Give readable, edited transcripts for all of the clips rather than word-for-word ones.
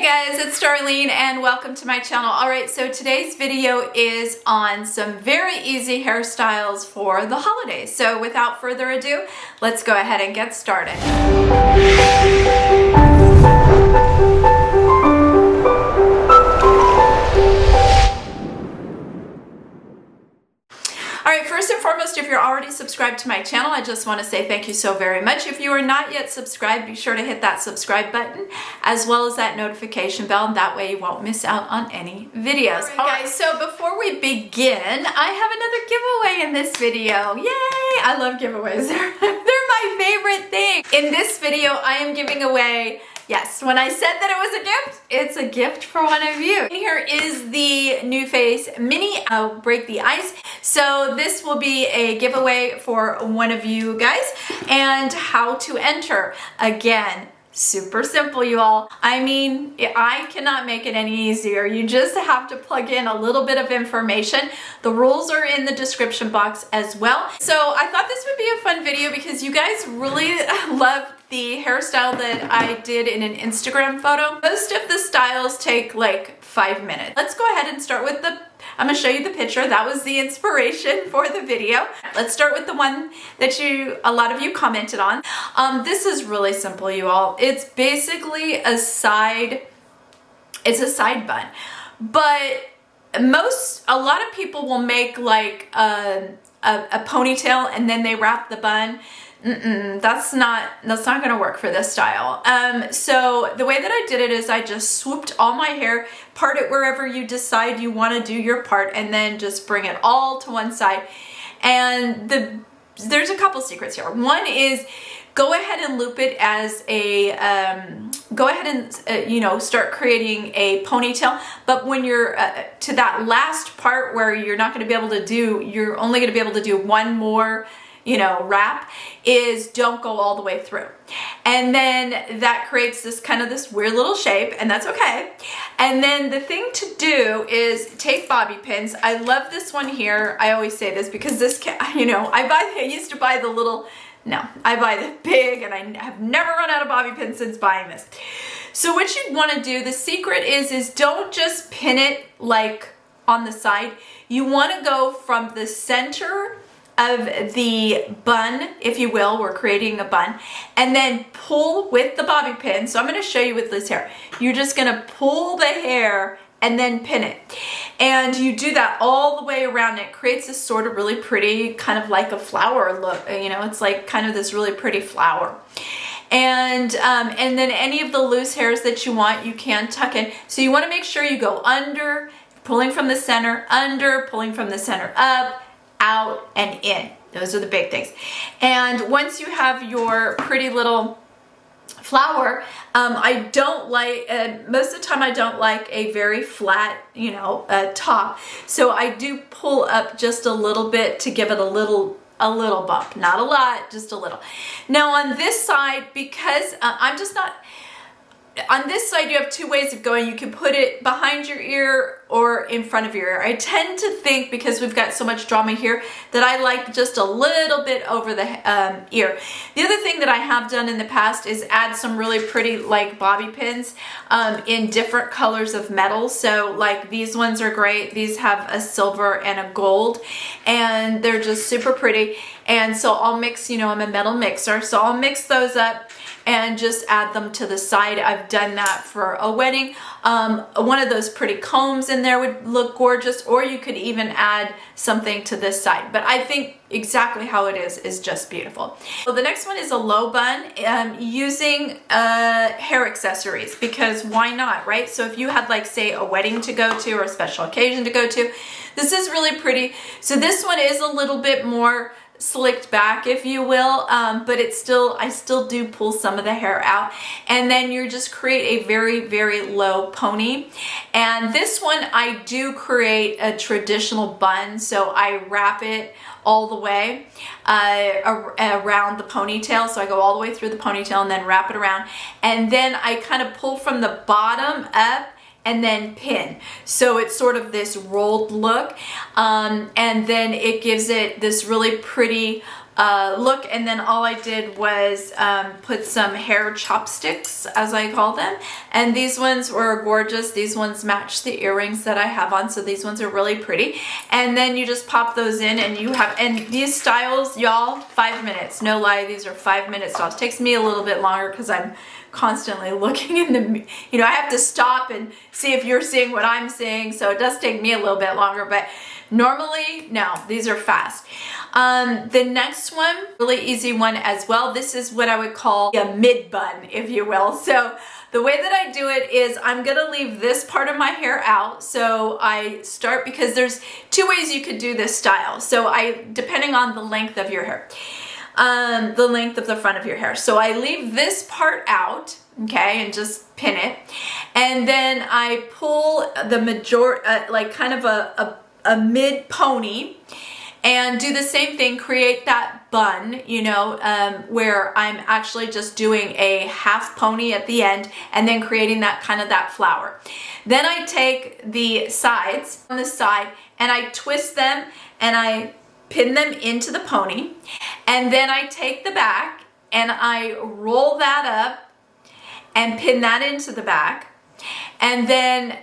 guys, it's Darlene and welcome to my channel. Alright, so today's video is on some very easy hairstyles for the holidays. So without further ado, let's go ahead and get started. Alright, first and foremost, if you're already subscribed to my channel, I just want to say thank you so very much. If you are not yet subscribed, be sure to hit that subscribe button as well as that notification bell, and that way you won't miss out on any videos. Alright guys, so before we begin, I have another giveaway in this video. Yay! I love giveaways. They're my favorite thing. In this video, I am giving away, yes, when I said that it was a gift, it's a gift for one of you. Here is the NuFace Mini. I'll break the ice. So this will be a giveaway for one of you guys. And how to enter. Again, super simple, you all. I mean, I cannot make it any easier. You just have to plug in a little bit of information. The rules are in the description box as well. So I thought this would be a fun video because you guys really love the hairstyle that I did in an Instagram photo. Most of the styles take like 5 minutes. Let's go ahead and start with I'm gonna show you the picture. That was the inspiration for the video. Let's start with the one that a lot of you commented on. This is really simple, you all. It's basically a side bun, but a lot of people will make like a ponytail and then they wrap the bun. That's not gonna work for this style. So the way that I did it is I just swooped all my hair, part it wherever you decide you want to do your part, and then just bring it all to one side. And there's a couple secrets here. One is go ahead and loop it as a go ahead and you know, start creating a ponytail, but when you're to that last part where you're not going to be able to do, you're only going to be able to do one more, you know, wrap, is don't go all the way through. And then that creates this kind of this weird little shape, and that's okay. And then the thing to do is take bobby pins. I love this one here. I always say this because this, you know, I used to buy the little, no, I buy the big, and I have never run out of bobby pins since buying this. So what you'd want to do, the secret is don't just pin it like on the side. You want to go from the center of the bun, if you will. We're creating a bun, and then pull with the bobby pin. So I'm going to show you with this hair. You're just going to pull the hair and then pin it, and you do that all the way around. It creates this sort of really pretty, kind of like a flower look. You know, it's like kind of this really pretty flower. And then any of the loose hairs that you want, you can tuck in. So you want to make sure you go under, pulling from the center, under, pulling from the center, up, out, and in. Those are the big things. And once you have your pretty little flower, I don't like, most of the time I don't like a very flat, you know, top. So I do pull up just a little bit to give it a little bump. Not a lot, just a little. Now on this side, because I'm just not, on this side you have two ways of going. You can put it behind your ear or in front of your ear. I tend to think, because we've got so much drama here, that I like just a little bit over the ear. The other thing that I have done in the past is add some really pretty like bobby pins in different colors of metal. So like these ones are great. These have a silver and a gold, and they're just super pretty. And so I'll mix, you know, I'm a metal mixer, so I'll mix those up and just add them to the side. I've done that for a wedding. One of those pretty combs in there would look gorgeous, or you could even add something to this side. But I think exactly how it is just beautiful. So the next one is a low bun using hair accessories, because why not, right? So if you had like, say, a wedding to go to or a special occasion to go to, this is really pretty. So this one is a little bit more slicked back, if you will, but it's still, I still do pull some of the hair out, and then you just create a very, very low pony. And this one I do create a traditional bun, so I wrap it all the way around the ponytail. So I go all the way through the ponytail and then wrap it around, and then I kind of pull from the bottom up and then pin. So it's sort of this rolled look, and then it gives it this really pretty look, and then all I did was put some hair chopsticks, as I call them, and these ones were gorgeous. These ones match the earrings that I have on, so these ones are really pretty. And then you just pop those in, and you have, and these styles, y'all, 5 minutes, no lie, these are 5-minute styles. It takes me a little bit longer because I'm constantly looking in the, you know, I have to stop and see if you're seeing what I'm seeing, so it does take me a little bit longer, but normally, no, these are fast. The next one, really easy one as well. This is what I would call a mid bun, if you will. So the way that I do it is I'm gonna leave this part of my hair out. So I start, because there's 2 ways you could do this style. So depending on the length of your hair, the length of the front of your hair. So I leave this part out, okay, and just pin it. And then I pull the like kind of a mid pony, and do the same thing, create that bun, you know, where I'm actually just doing a half pony at the end and then creating that kind of that flower. Then I take the sides on the side and I twist them and I pin them into the pony, and then I take the back and I roll that up and pin that into the back. And then,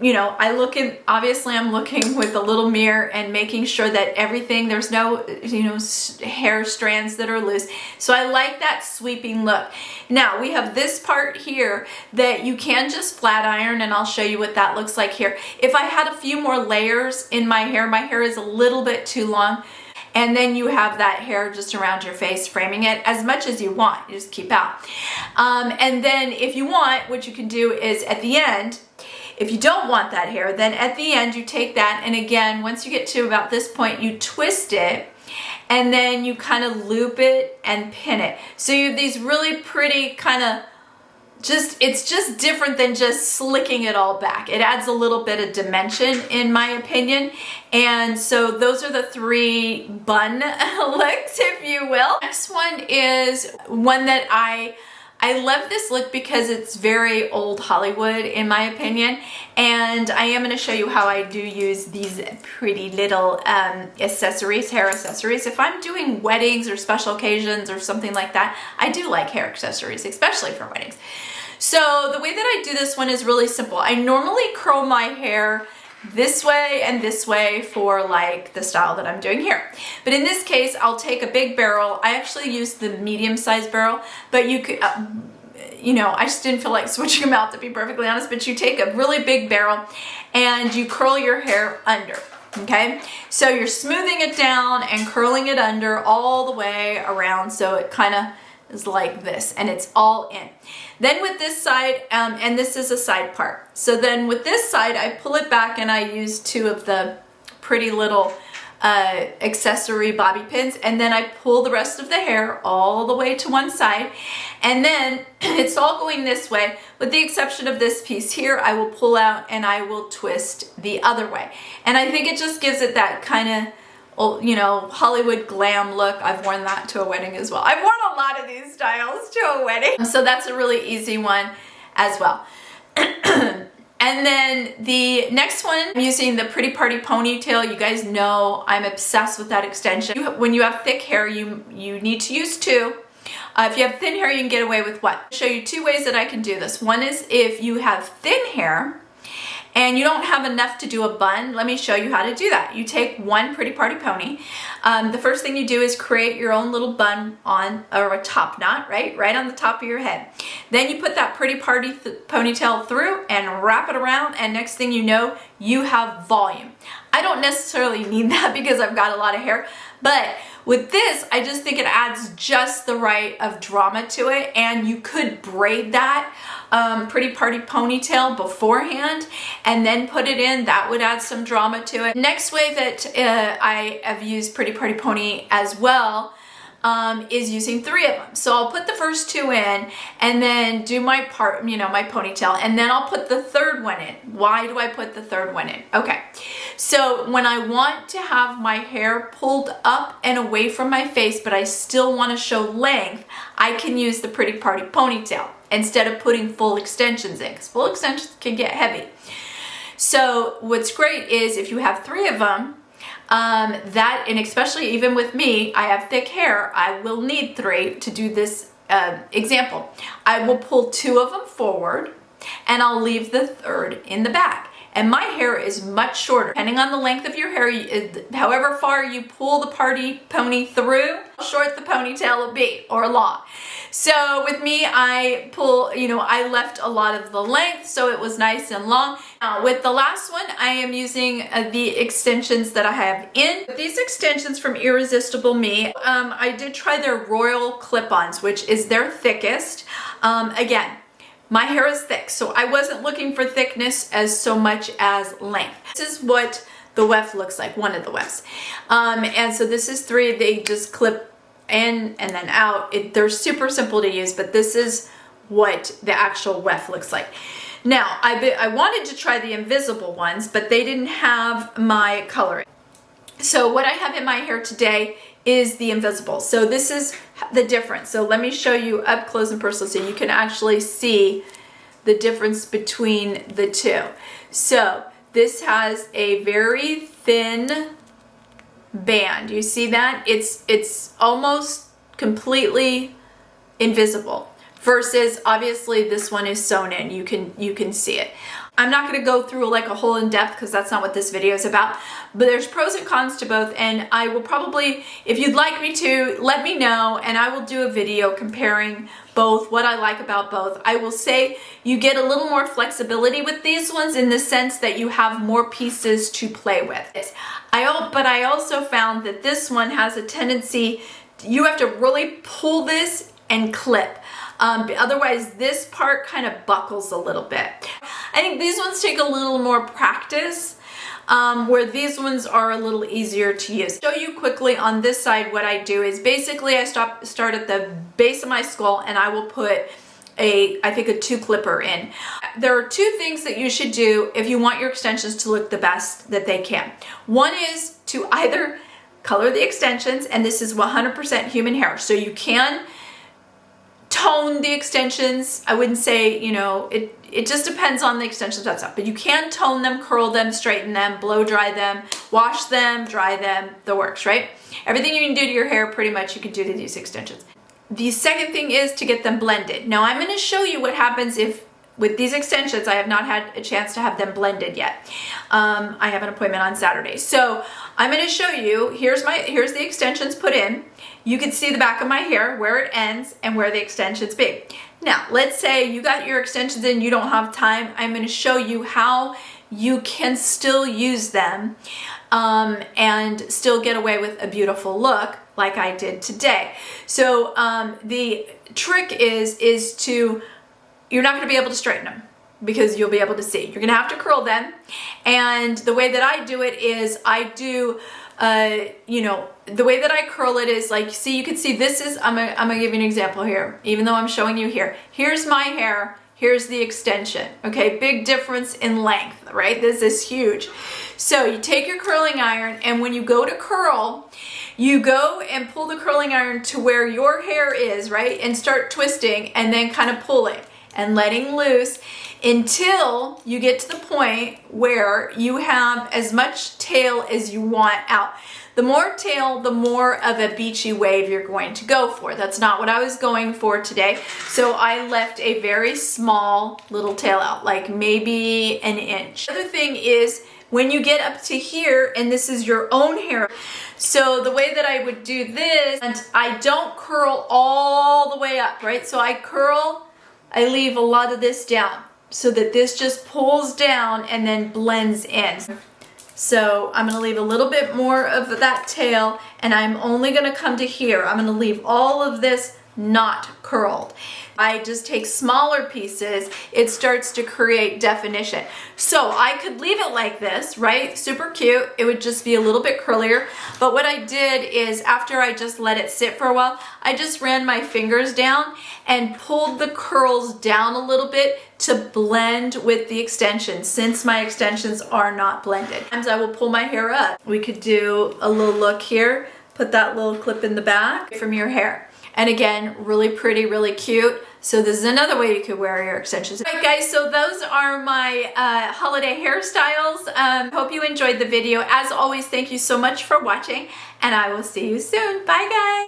you know, I look in, obviously I'm looking with a little mirror and making sure that everything, there's no, you know, hair strands that are loose. So I like that sweeping look. Now we have this part here that you can just flat iron, and I'll show you what that looks like here. If I had a few more layers in my hair is a little bit too long. And then you have that hair just around your face, framing it as much as you want. You just keep out. And then if you want, what you can do is at the end, if you don't want that hair, then at the end you take that, and again, once you get to about this point, you twist it, and then you kind of loop it and pin it. So you have these really pretty kind of, it's just different than just slicking it all back. It adds a little bit of dimension, in my opinion. And so those are the 3 bun looks, if you will. Next one is one that I love this look because it's very old Hollywood, in my opinion, and I am going to show you how I do use these pretty little accessories, hair accessories. If I'm doing weddings or special occasions or something like that, I do like hair accessories, especially for weddings. So the way that I do this one is really simple. I normally curl my hair this way and this way for like the style that I'm doing here. But in this case, I'll take a big barrel. I actually use the medium-sized barrel, but you could, you know, I just didn't feel like switching them out, to be perfectly honest, but you take a really big barrel and you curl your hair under, okay? So you're smoothing it down and curling it under all the way around, so it kind of is like this, and it's all in. Then with this side, and this is a side part. So then with this side, I pull it back and I use 2 of the pretty little accessory bobby pins, and then I pull the rest of the hair all the way to one side, and then it's all going this way, with the exception of this piece here. I will pull out and I will twist the other way. And I think it just gives it that kind of, you know, Hollywood glam look. I've worn that to a wedding as well. I've worn a lot of these styles to a wedding. So that's a really easy one as well. And then the next one, I'm using the Pretty Party Ponytail. You guys know I'm obsessed with that extension. When you have thick hair, you need to use 2. If you have thin hair, you can get away with what? I'll show you 2 ways that I can do this. One is if you have thin hair and you don't have enough to do a bun, let me show you how to do that. You take one Pretty Party Pony. The first thing you do is create your own little bun on, or a top knot, right on the top of your head. Then you put that Pretty Party ponytail through and wrap it around, and next thing you know, you have volume. I don't necessarily need that because I've got a lot of hair, but with this, I just think it adds just the right of drama to it, and you could braid that Pretty Party Ponytail beforehand and then put it in. That would add some drama to it. Next way that I have used Pretty Party Pony as well is using 3 of them. So I'll put the first 2 in and then do my part, you know, my ponytail, and then I'll put the 3rd one in. Why do I put the 3rd one in? Okay, so when I want to have my hair pulled up and away from my face, but I still want to show length, I can use the Pretty Party Ponytail instead of putting full extensions in, because full extensions can get heavy. So what's great is if you have 3 of them, And especially even with me, I have thick hair, I will need 3 to do this example. I will pull 2 of them forward and I'll leave the 3rd in the back. And my hair is much shorter. Depending on the length of your hair, however far you pull the pony through, how short the ponytail will be, or long. So with me, I left a lot of the length, so it was nice and long. Now with the last one, I am using the extensions that I have in. These extensions from Irresistible Me, I did try their Royal Clip-Ons, which is their thickest. Again, my hair is thick, so I wasn't looking for thickness as so much as length. This is what the weft looks like, one of the wefts. And so this is 3, they just clip in and then out. They're super simple to use, but this is what the actual weft looks like. Now, I wanted to try the invisible ones, but they didn't have my color. So what I have in my hair today is the invisible. So this is the difference. So let me show you up close and personal so you can actually see the difference between the 2. So this has a very thin band. You see that? It's almost completely invisible versus obviously this one is sewn in. You can see it. I'm not going to go through like a whole in depth because that's not what this video is about, but there's pros and cons to both, and I will probably, if you'd like me to, let me know and I will do a video comparing both, what I like about both. I will say you get a little more flexibility with these ones in the sense that you have more pieces to play with. But I also found that this one has a tendency, you have to really pull this and clip. Otherwise this part kind of buckles a little bit. I think these ones take a little more practice, where these ones are a little easier to use. Show you quickly on this side what I do is basically I start at the base of my skull and I will put I think a 2 clipper in. There are 2 things that you should do if you want your extensions to look the best that they can. One is to either color the extensions, and this is 100% human hair, so you can tone the extensions. I wouldn't say, it just depends on the extensions, that's up. But you can tone them, curl them, straighten them, blow dry them, wash them, dry them, the works, right? Everything you can do to your hair, pretty much you can do to these extensions. The second thing is to get them blended. Now I'm going to show you what happens if, with these extensions, I have not had a chance to have them blended yet. I have an appointment on Saturday. So I'm going to show you, here's the extensions put in. You can see the back of my hair, where it ends and where the extensions be. Now, let's say you got your extensions in, you don't have time. I'm going to show you how you can still use them and still get away with a beautiful look like I did today. So the trick is to, you're not going to be able to straighten them because you'll be able to see. You're going to have to curl them. And the way that I do it is I do, the way that I curl it is like, see, you can see this is, I'm gonna give you an example here, even though I'm showing you here. Here's my hair, here's the extension, okay? Big difference in length, right? This is huge. So you take your curling iron, and when you go to curl, you go and pull the curling iron to where your hair is, right? And start twisting and then kind of pulling and letting loose until you get to the point where you have as much tail as you want out. The more tail, the more of a beachy wave you're going to go for. That's not what I was going for today. So I left a very small little tail out, like maybe an inch. The other thing is when you get up to here, and this is your own hair. So the way that I would do this, and I don't curl all the way up, right? So I curl, I leave a lot of this down so that this just pulls down and then blends in. So I'm going to leave a little bit more of that tail, and I'm only going to come to here. I'm going to leave all of this not curled. I just take smaller pieces, it starts to create definition. So I could leave it like this, right? Super cute. It would just be a little bit curlier. But what I did is after I just let it sit for a while, I just ran my fingers down and pulled the curls down a little bit to blend with the extensions, since my extensions are not blended. Sometimes I will pull my hair up. We could do a little look here, put that little clip in the back from your hair. And again, really pretty, really cute. So this is another way you could wear your extensions. All right guys, so those are my holiday hairstyles. Hope you enjoyed the video. As always, thank you so much for watching, and I will see you soon. Bye guys.